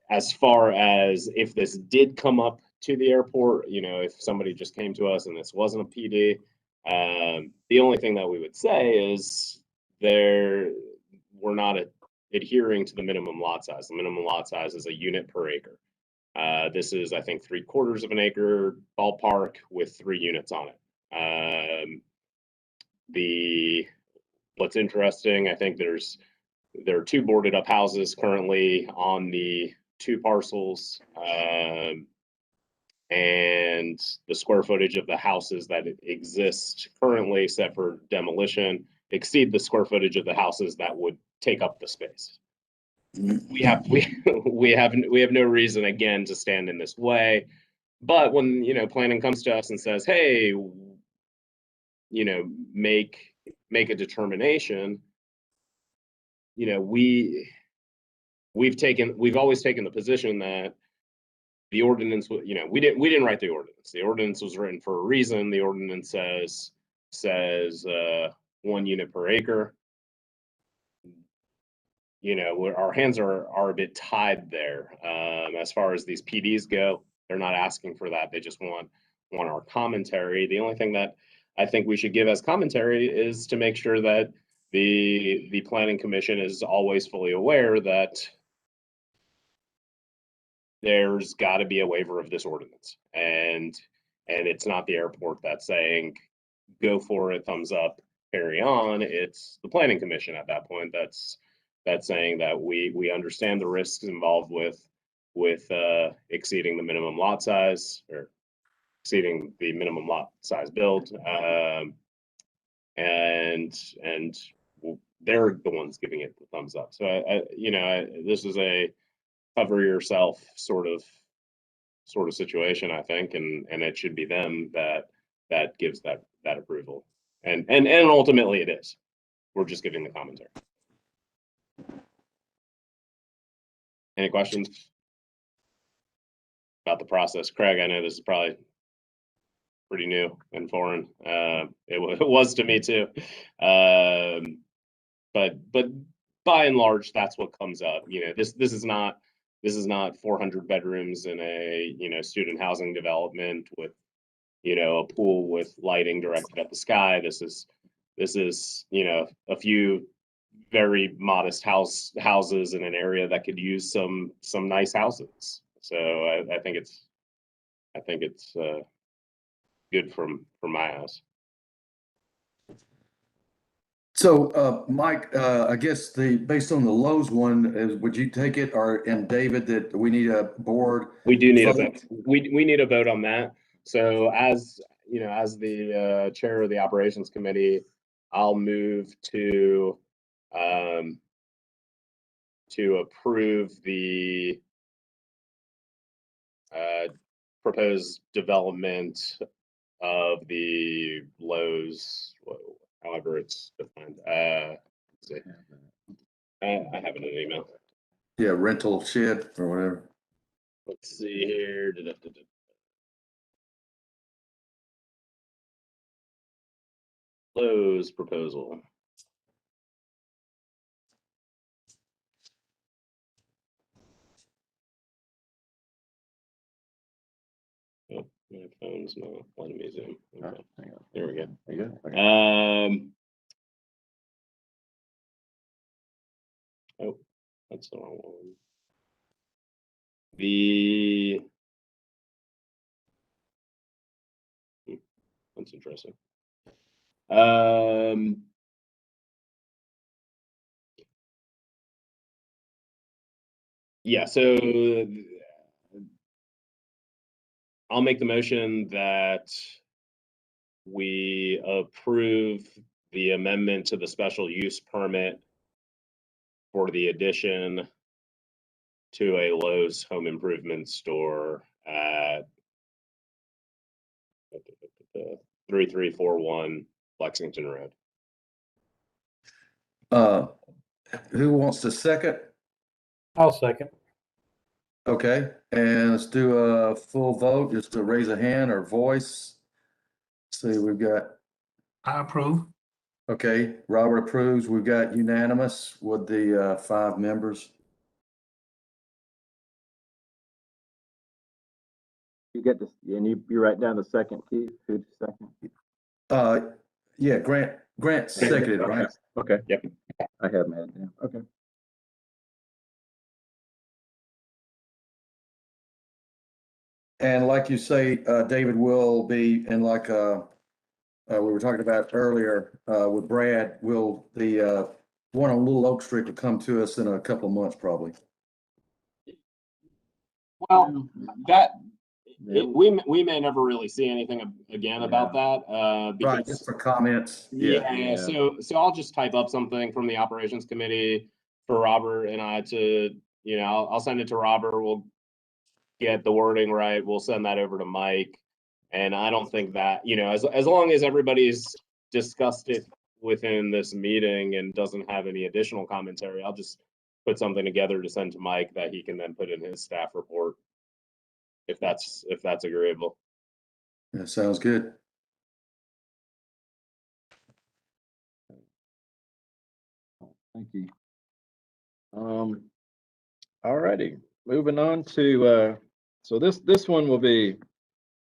As far as if this did come up to the airport, if somebody just came to us and this wasn't a PD, the only thing that we would say is we're not adhering to the minimum lot size. The minimum lot size is a unit per acre. This is, I think, 3/4 of an acre ballpark with 3 units on it. What's interesting, I think there are 2 boarded up houses currently on the 2 parcels, and the square footage of the houses that exist currently, except for demolition, exceed the square footage of the houses that would take up the space. We have no reason, again, to stand in this way. But when planning comes to us and says, hey, make a determination, we've always taken the position that the ordinance, we didn't write the ordinance. The ordinance was written for a reason. The ordinance says 1 unit per acre. Our hands are a bit tied there. As far as these PDs go, they're not asking for that. They just want our commentary. The only thing that I think we should give as commentary is to make sure that the planning commission is always fully aware that there's got to be a waiver of this ordinance, and it's not the airport that's saying go for it, thumbs up, carry on. It's the planning commission at that point that's saying that we understand the risks involved with exceeding the minimum lot size or exceeding the minimum lot size build, and they're the ones giving it the thumbs up. So this is a cover yourself sort of situation, I think, and it should be them that gives that approval, and ultimately it is. We're just giving the commentary. Any questions about the process? Craig, I know this is probably pretty new and foreign. It was to me too, but by and large, that's what comes up. This is not 400 bedrooms in a student housing development with a pool with lighting directed at the sky. This is a few very modest houses in an area that could use some nice houses. So I think it's good from my house. So, Mike, I guess based on the Lowe's one, would you take it, and David, that we need a board? We do need vote? a vote. We need a vote on that. So as the chair of the operations committee, I'll move to approve the proposed development of the Lowe's, however it's defined. Let's see. I have it in an email. Yeah, rental shed or whatever. Let's see here. Lowe's proposal. Oh, my phone's not letting me zoom. Okay. Hang on. There we go. There you go. Okay. Oh, that's the wrong one. That's interesting. Yeah, so I'll make the motion that we approve the amendment to the special use permit for the addition to a Lowe's home improvement store at 3341 Lexington Road. Who wants to second? I'll second. Okay, and let's do a full vote, just to raise a hand or voice. See, we've got, I approve. okay, Robert approves. We've got unanimous with the 5 members. You get this, and you write down the second, Keith, who's second? Yeah, Grant seconded, right? Okay. Yep. I have my head down. Okay. And like you say, David will be, and like we were talking about earlier with Brad, the one on Little Oak Street will come to us in a couple of months, probably. Well, we may never really see anything again about that Right, because just for comments. yeah. So I'll just type up something from the operations committee for Robert and I to, I'll send it to Robert. We'll get the wording right. We'll send that over to Mike. And I don't think that, as long as everybody's discussed it within this meeting and doesn't have any additional commentary, I'll just put something together to send to Mike that he can then put in his staff report. If that's agreeable. That sounds good. Thank you. All righty, moving on to, so this one will be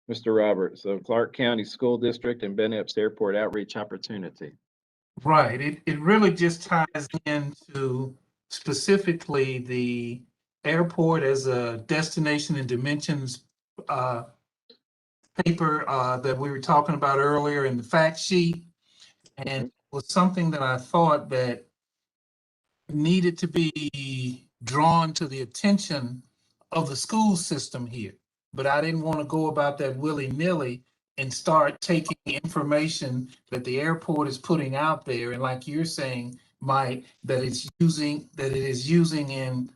Mr. Robert. So Clarke County School District and Ben Epps Airport Outreach Opportunity. Right. It really just ties into specifically the airport as a destination and dimensions paper that we were talking about earlier in the fact sheet. And it was something that I thought that needed to be drawn to the attention of the school system here. But I didn't want to go about that willy-nilly and start taking information that the airport is putting out there. And like you're saying, Mike, that it is using in,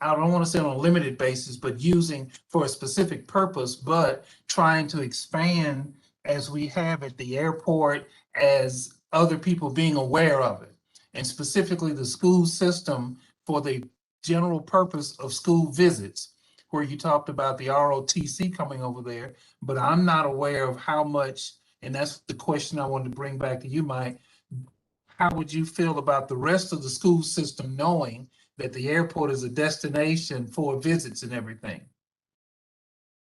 I don't want to say on a limited basis, but using for a specific purpose, but trying to expand as we have at the airport, as other people being aware of it. And specifically the school system for the general purpose of school visits, where you talked about the ROTC coming over there, but I'm not aware of how much, and that's the question I wanted to bring back to you, Mike. How would you feel about the rest of the school system knowing that the airport is a destination for visits and everything?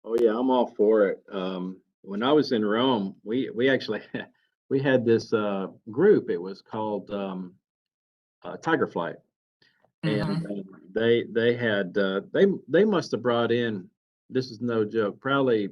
Oh yeah, I'm all for it. When I was in Rome, we actually we had this group. It was called Tiger Flight, and they had they must have brought in. This is no joke. Probably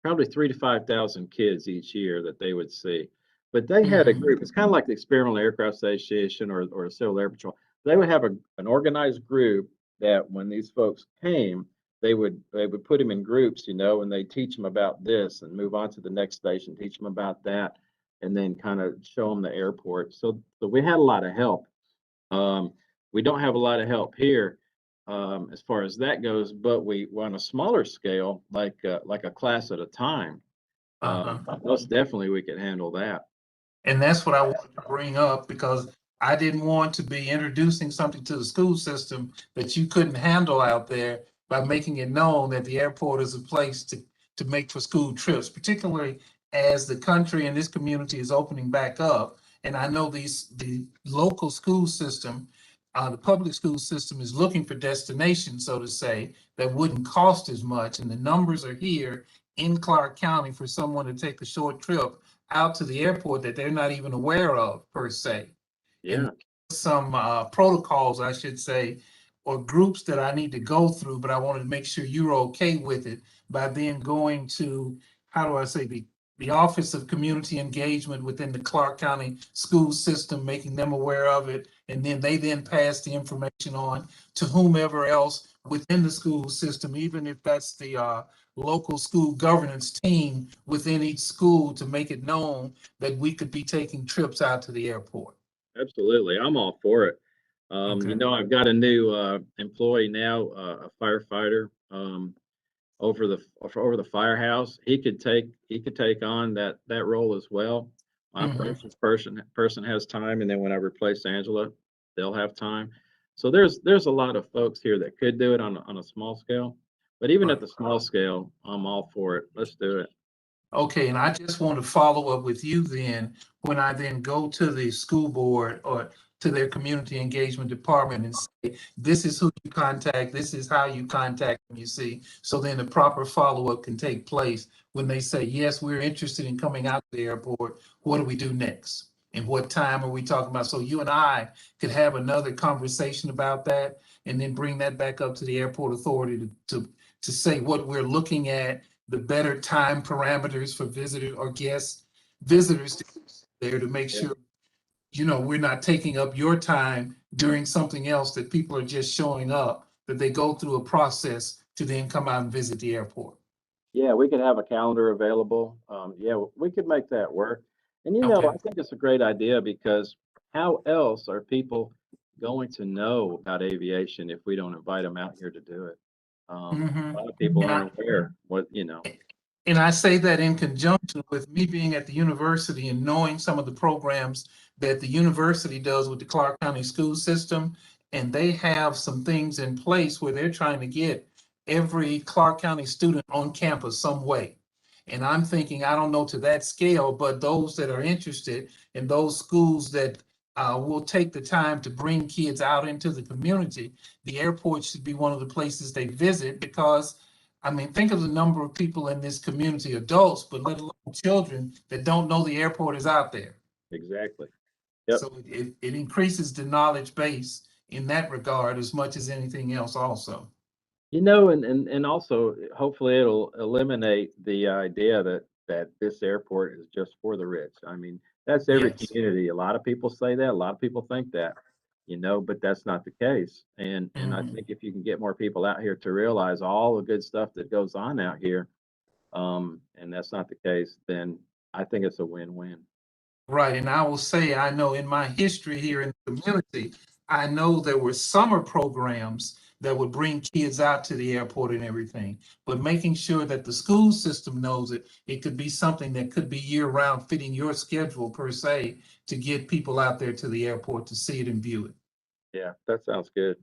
3,000 to 5,000 kids each year that they would see. But they had a group. It's kind of like the Experimental Aircraft Association or Civil Air Patrol. They would have an organized group that when these folks came, they would put them in groups, and they teach them about this and move on to the next station, teach them about that, and then kind of show them the airport. So we had a lot of help. We don't have a lot of help here as far as that goes, but we on a smaller scale, like a class at a time. Most definitely we could handle that. And that's what I wanted to bring up, because I didn't want to be introducing something to the school system that you couldn't handle out there by making it known that the airport is a place to make for school trips, particularly as the country and this community is opening back up. And I know the local school system, the public school system is looking for destinations, so to say, that wouldn't cost as much. And the numbers are here in Clarke County for someone to take a short trip out to the airport that they're not even aware of per se. Yeah. And some protocols, I should say, or groups that I need to go through, but I wanted to make sure you're okay with it by then going to, how do I say, the Office of Community Engagement within the Clarke County school system, making them aware of it, and then they then pass the information on to whomever else within the school system, even if that's the local school governance team within each school, to make it known that we could be taking trips out to the airport. Absolutely. I'm all for it. Okay. You know, I've got a new employee now, a firefighter, over the firehouse. He could take on that role as well. My Mhm. person has time, and then when I replace Angela, they'll have time. So there's a lot of folks here that could do it on a small scale. But even Right. at the small scale, I'm all for it. Let's do it. Okay, and I just want to follow up with you then, when I then go to the school board or to their community engagement department and say, this is who you contact, this is how you contact them, you see. So then the proper follow-up can take place when they say, yes, we're interested in coming out to the airport. What do we do next? And what time are we talking about? So you and I could have another conversation about that and then bring that back up to the airport authority to say what we're looking at, the better time parameters for visitors or visitors to there, to make Yeah. sure, we're not taking up your time during something else, that people are just showing up, that they go through a process to then come out and visit the airport. Yeah, we could have a calendar available. Yeah, we could make that work. And Okay. I think it's a great idea because how else are people going to know about aviation if we don't invite them out here to do it? A Mhm. lot of people And I- aren't aware And I say that in conjunction with me being at the university and knowing some of the programs that the university does with the Clarke County school system. And they have some things in place where they're trying to get every Clarke County student on campus some way. And I'm thinking, I don't know to that scale, but those that are interested in those schools that will take the time to bring kids out into the community, the airport should be one of the places they visit, because I mean, think of the number of people in this community, adults, but let alone children, that don't know the airport is out there. exactly. Yep. So it increases the knowledge base in that regard as much as anything else also. And also hopefully it'll eliminate the idea that this airport is just for the rich. I mean, that's every Yes. community. A lot of people say that, a lot of people think that, but that's not the case. And I Mhm. think if you can get more people out here to realize all the good stuff that goes on out here, and that's not the case, then I think it's a win-win. Right, and I will say, I know in my history here in the community, I know there were summer programs that would bring kids out to the airport and everything. But making sure that the school system knows it, it could be something that could be year-round, fitting your schedule per se, to get people out there to the airport to see it and view it. Yeah, that sounds good.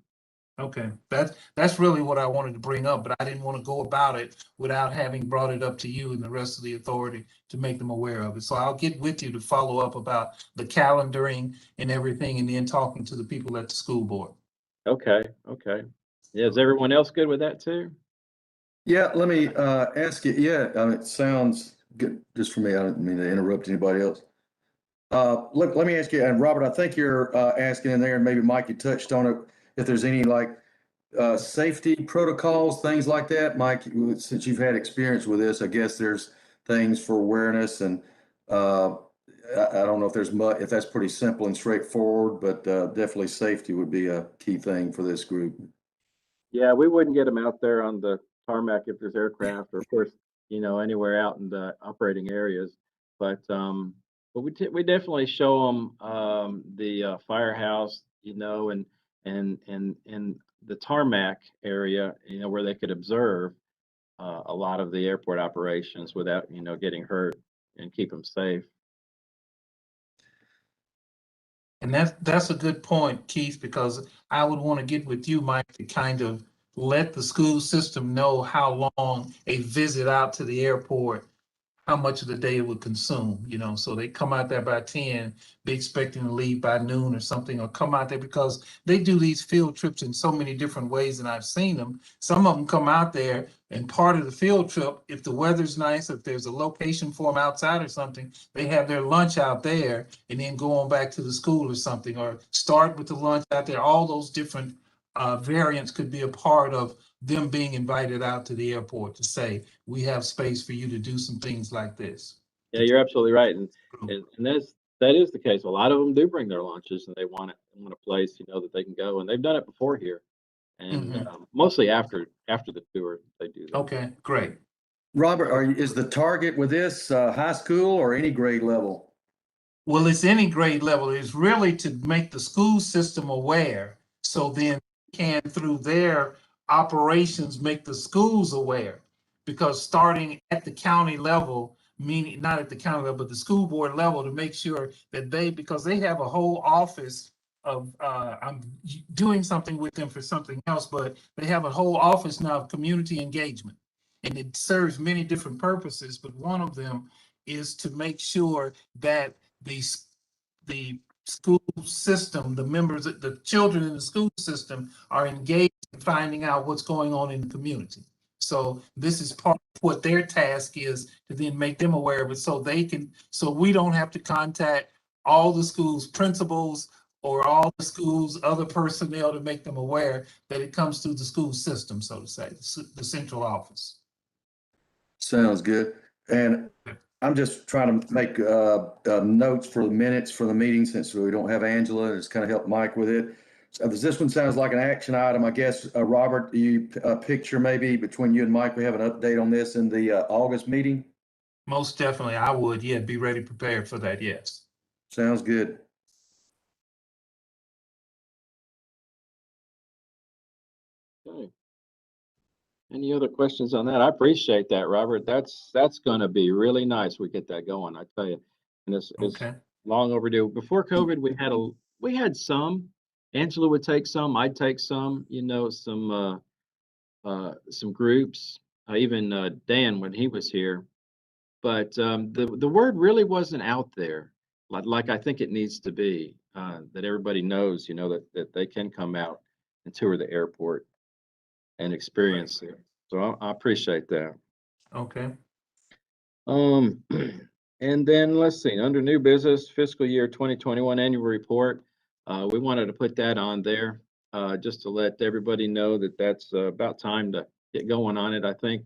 Okay, that's really what I wanted to bring up, but I didn't want to go about it without having brought it up to you and the rest of the authority to make them aware of it. So I'll get with you to follow up about the calendaring and everything, and then talking to the people at the school board. Okay, okay. Yeah, is everyone else good with that too? Yeah, let me ask you, yeah, it sounds good, just for me, I don't mean to interrupt anybody else. Let me ask you, and Robert, I think you're asking in there, and maybe Mike, you touched on it, if there's any like safety protocols, things like that. Mike, since you've had experience with this, I guess there's things for awareness, and I don't know if there's much, if that's pretty simple and straightforward, but definitely safety would be a key thing for this group. Yeah, we wouldn't get them out there on the tarmac if there's aircraft, or of course, anywhere out in the operating areas. But we definitely show them the firehouse, and the tarmac area, where they could observe a lot of the airport operations without, getting hurt, and keep them safe. And that's a good point, Keith, because I would want to get with you, Mike, to kind of let the school system know how long a visit out to the airport, how much of the day it would consume, so they come out there by 10, be expecting to leave by noon or something, or come out there, because they do these field trips in so many different ways, and I've seen them. Some of them come out there, and part of the field trip, if the weather's nice, if there's a location for them outside or something, they have their lunch out there and then go on back to the school or something, or start with the lunch out there, all those different variance could be a part of them being invited out to the airport to say, we have space for you to do some things like this. Yeah, you're absolutely right, and that is the case. A lot of them do bring their lunches, and they want a place, that they can go, and they've done it before here, and mostly after the tour they do that. Okay, great. Robert, is the target with this high school or any grade level? Well, it's any grade level. It's really to make the school system aware, so then can, through their operations, make the schools aware. Because starting at the county level, meaning not at the county level, but the school board level, to make sure that because they have a whole office of, I'm doing something with them for something else, but they have a whole office now of community engagement. And it serves many different purposes, but one of them is to make sure that the school system, the children in the school system are engaged in finding out what's going on in the community. So this is part of what their task is, to then make them aware of it, so we don't have to contact all the schools' principals or all the schools' other personnel to make them aware that it comes through the school system, so to say, the central office. Sounds good. And I'm just trying to make notes for the minutes for the meeting, since we don't have Angela. It's kind of helped Mike with it. So this one sounds like an action item, I guess. Robert, do you picture maybe between you and Mike, we have an update on this in the August meeting? Most definitely, I would. Yeah, be ready, prepared for that. Yes. Sounds good. Okay. Any other questions on that? I appreciate that, Robert. That's going to be really nice. We get that going, I tell you. And it's Okay. long overdue. Before COVID, we had some. Angela would take some. I'd take some. Some groups. Even Dan when he was here. But the word really wasn't out there, like I think it needs to be. That everybody knows, that they can come out and tour the airport and experience it. So I appreciate that. Okay. And then let's see, under new business, fiscal year 2021 annual report, we wanted to put that on there, just to let everybody know that that's about time to get going on it. I think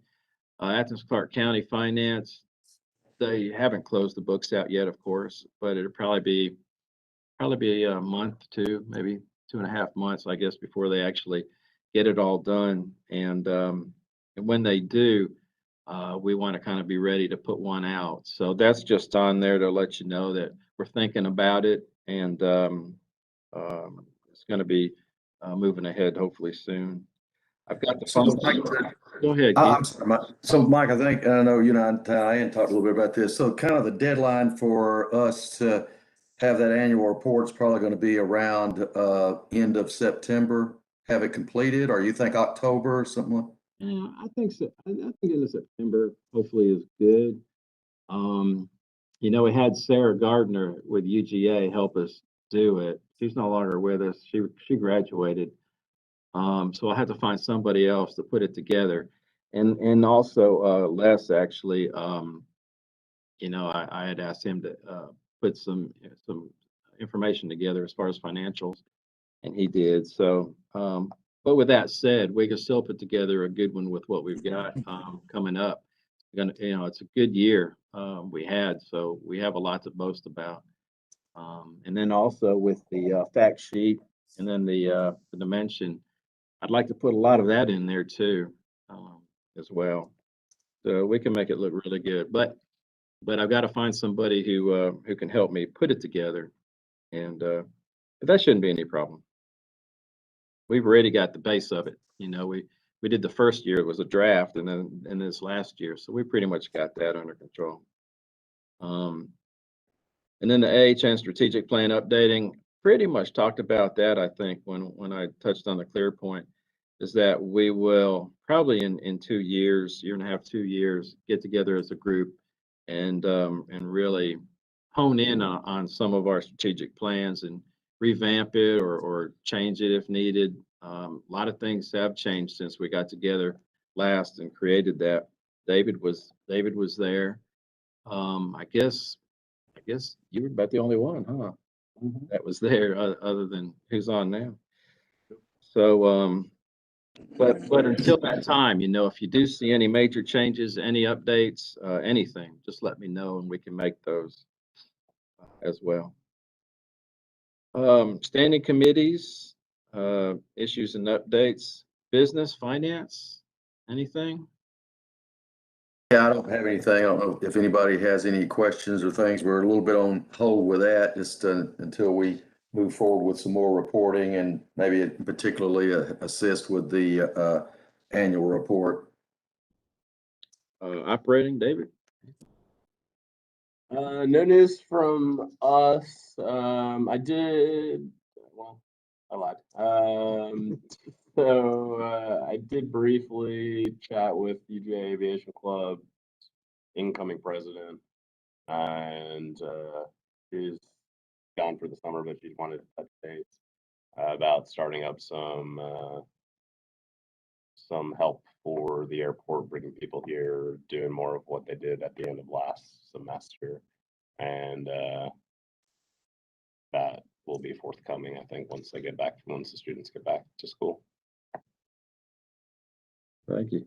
Athens-Clarke County Finance, they haven't closed the books out yet, of course, but it'll probably be a month, two, maybe 2.5 months, I guess, before they actually get it all done. And when they do, we want to kind of be ready to put one out. So that's just on there to let you know that we're thinking about it, and it's going to be moving ahead hopefully soon. I've got the So, Mike, Go ahead, Keith. I'm sorry, so Mike, I think, I know you and I talked a little bit about this. So kind of the deadline for us to have that annual report is probably going to be around end of September, have it completed, or you think October or something like? Yeah, I think so. I think in September, hopefully, is good. We had Sarah Gardner with UGA help us do it. She's no longer with us. She graduated. So I had to find somebody else to put it together. And also Les actually, I had asked him to put some information together as far as financials, and he did. So, but with that said, we can still put together a good one with what we've got coming up. It's a good year we had, so we have a lot to boast about. And then also with the fact sheet, and then the dimension, I'd like to put a lot of that in there too, as well. So we can make it look really good. But I've got to find somebody who can help me put it together, and that shouldn't be any problem. We've already got the base of it. We did the first year, it was a draft, and then this last year, so we pretty much got that under control. And then the AHN strategic plan updating, pretty much talked about that, I think, when I touched on the clear point, is that we will probably in 2 years, year and a half, 2 years, get together as a group and really hone in on some of our strategic plans and revamp it or change it if needed. A lot of things have changed since we got together last and created that. David was there. I guess you were about the only one, huh? That was there, other than who's on now. So, but until that time, you know, if you do see any major changes, any updates, anything, just let me know and we can make those as well. Standing committees, issues and updates, business, finance, anything? Yeah, I don't have anything. I don't know if anybody has any questions or things. We're a little bit on hold with that just until we move forward with some more reporting and maybe particularly assist with the annual report. Operating, David? No news from us. I lied. I did briefly chat with UJ Aviation Club incoming president, and she's gone for the summer, but she wanted to touch base about starting up some help for the airport, bringing people here, doing more of what they did at the end of last semester. And that will be forthcoming, I think, once the students get back to school. Thank you.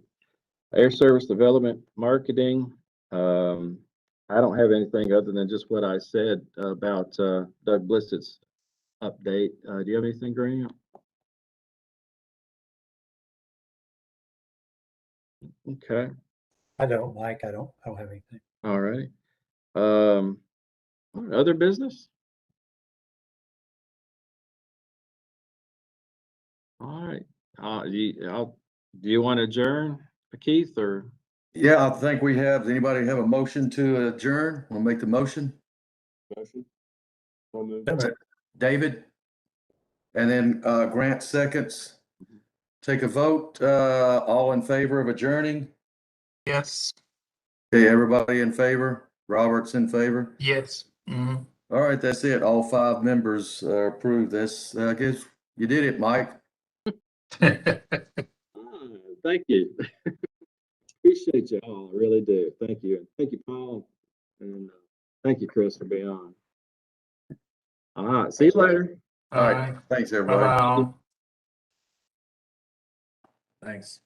Air Service Development Marketing. I don't have anything other than just what I said about Doug Blissett's update. Do you have anything, Graham? Okay. I don't, Mike, I don't have anything. All right. Other business? All right. Do you want to adjourn, Keith, or? Yeah, I think we have, does anybody have a motion to adjourn? We'll make the motion. Motion? So moved. David? And then Grant seconds. Take a vote. All in favor of adjourning? Yes, Okay, everybody in favor? Robert's in favor? yes. Mhm. All right, that's it. All 5 members approved this. I guess you did it, Mike. Thank you. Appreciate you all. I really do. Thank you. And thank you, Paul. And thank you, Chris, for being on. All right. See you later. All right, thanks, everybody. Bye-bye. Thanks.